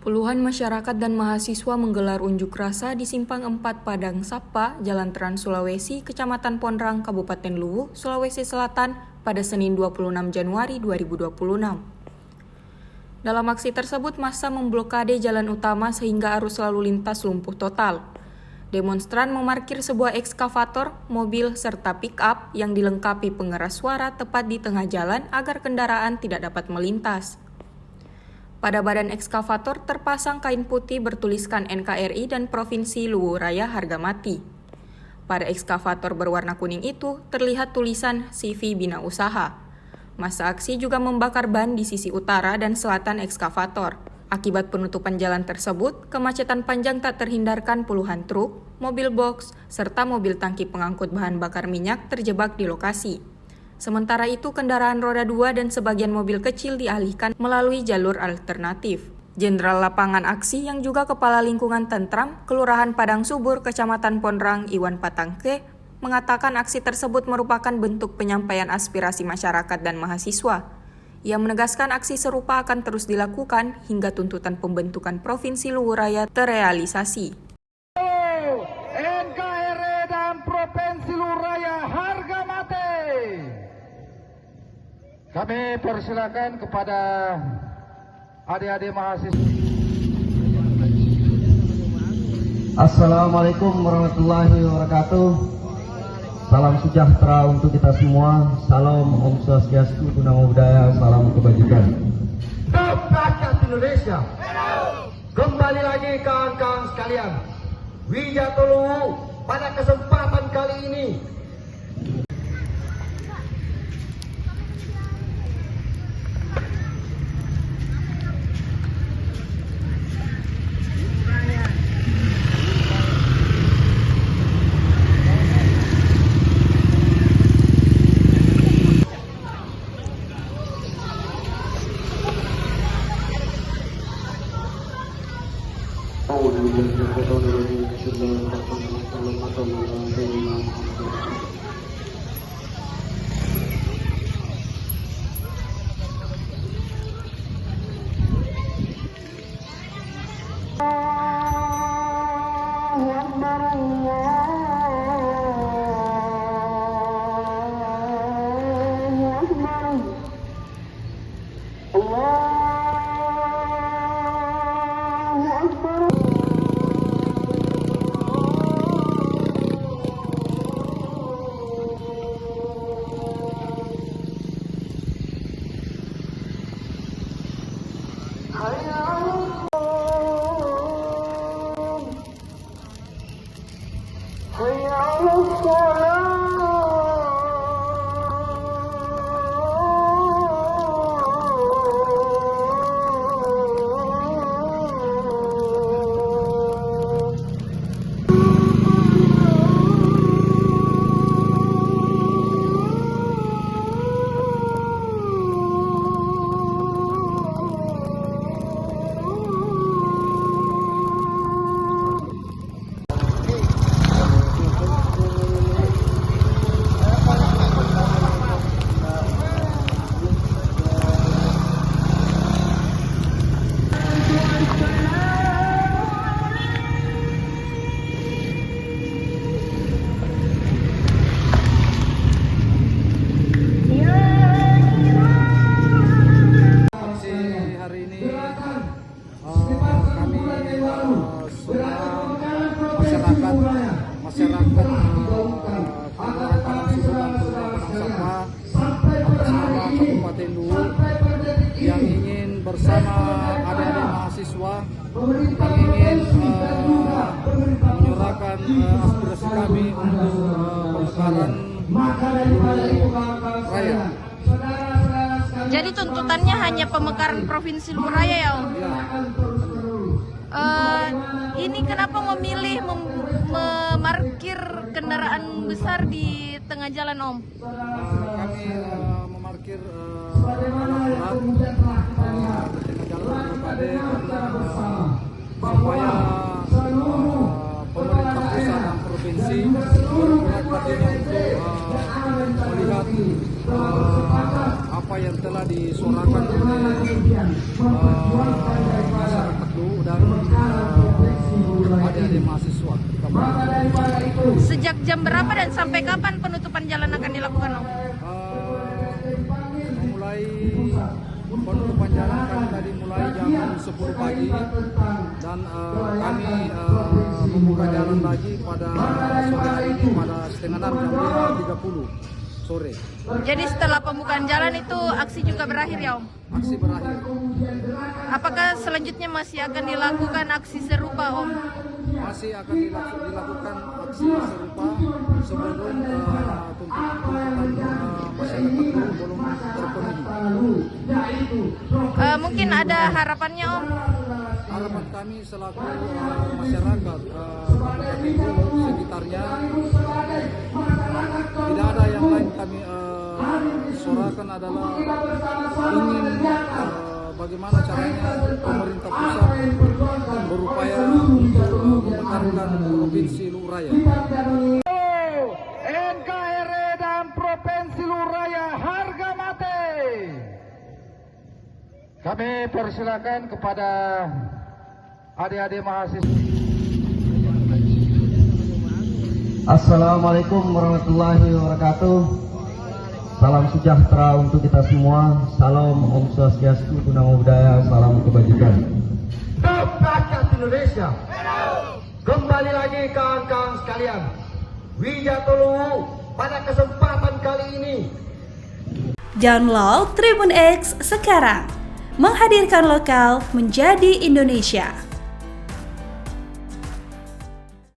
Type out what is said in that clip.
Puluhan masyarakat dan mahasiswa menggelar unjuk rasa di Simpang 4 Padang Sapa, Jalan Trans Sulawesi, Kecamatan Pondrang, Kabupaten Luwu, Sulawesi Selatan pada Senin 26 Januari 2026. Dalam aksi tersebut, massa memblokade jalan utama sehingga arus lalu lintas lumpuh total. Demonstran memarkir sebuah ekskavator, mobil, serta pick-up yang dilengkapi pengeras suara tepat di tengah jalan agar kendaraan tidak dapat melintas. Pada badan ekskavator terpasang kain putih bertuliskan NKRI dan Provinsi Luwu Raya harga mati. Pada ekskavator berwarna kuning itu terlihat tulisan CV Bina Usaha. Massa aksi juga membakar ban di sisi utara dan selatan ekskavator. Akibat penutupan jalan tersebut, kemacetan panjang tak terhindarkan. Puluhan truk, mobil box, serta mobil tangki pengangkut bahan bakar minyak terjebak di lokasi. Sementara itu, kendaraan roda 2 dan sebagian mobil kecil dialihkan melalui jalur alternatif. Jenderal Lapangan Aksi yang juga Kepala Lingkungan Tentram, Kelurahan Padang Subur, Kecamatan Pondrang, Iwan Patangke, mengatakan aksi tersebut merupakan bentuk penyampaian aspirasi masyarakat dan mahasiswa. Ia menegaskan aksi serupa akan terus dilakukan hingga tuntutan pembentukan Provinsi Luwu Raya terrealisasi. NKRI dan Provinsi Luwu Raya harga mati. Kami persilakan kepada adik-adik mahasiswa. Assalamualaikum warahmatullahi wabarakatuh. Salam sejahtera untuk kita semua. Salam Om Swastiastu, Namo Buddhaya, salam kebajikan. Tetap rakyat Indonesia. Kembali lagi kawan-kawan sekalian. Wijato Luwu pada kesempatan kali ini masyarakat Kabupaten Luwu yang ingin bersama adik-adik mahasiswa yang ingin menyuarakan aspirasi kami untuk pemekaran Raya. Jadi tuntutannya hanya pemekaran Provinsi Luwu Raya ya, Om? Ini kenapa memilih memarkir kendaraan besar di tengah jalan, Om? Kami memarkir alat-alat di tengah jalan supaya pemerintah pusat dan provinsi bergerak untuk melihat apa yang telah disuarakan oleh masyarakat Luwu mahasiswa. Sejak jam berapa dan sampai kapan penutupan jalan akan dilakukan, Om? Mulai penutupan jalan kami tadi mulai jam 10 pagi dan kami membuka jalan lagi pada sore hari ini pada setengah 6 jam 5.30 sore. Jadi setelah pembukaan jalan itu aksi juga berakhir ya, Om? Aksi berakhir. Apakah selanjutnya masih akan dilakukan aksi serupa, Om? Masih akan dilakukan aksi serupa sebelum tuntutan masyarakat belum terpenuhi. Mungkin ada harapannya, Om? Harapan kami selaku masyarakat sekitarnya, tidak ada yang lain kami suarakan adalah ingin bagaimana caranya pemerintah pusat berupaya untuk membenarkan Provinsi Luwu Raya. NKRI dan Provinsi Luwu Raya harga mati. Kami persilakan kepada adik-adik mahasiswa. Assalamualaikum warahmatullahi wabarakatuh. Salam sejahtera untuk kita semua. Salam Om Swastiastu, Namo Buddhaya, salam kebajikan. Stop rakyat Indonesia. Kembali lagi kawan-kawan sekalian. Wijato Luwu pada kesempatan kali ini. Download Tribun X sekarang. Menghadirkan lokal menjadi Indonesia.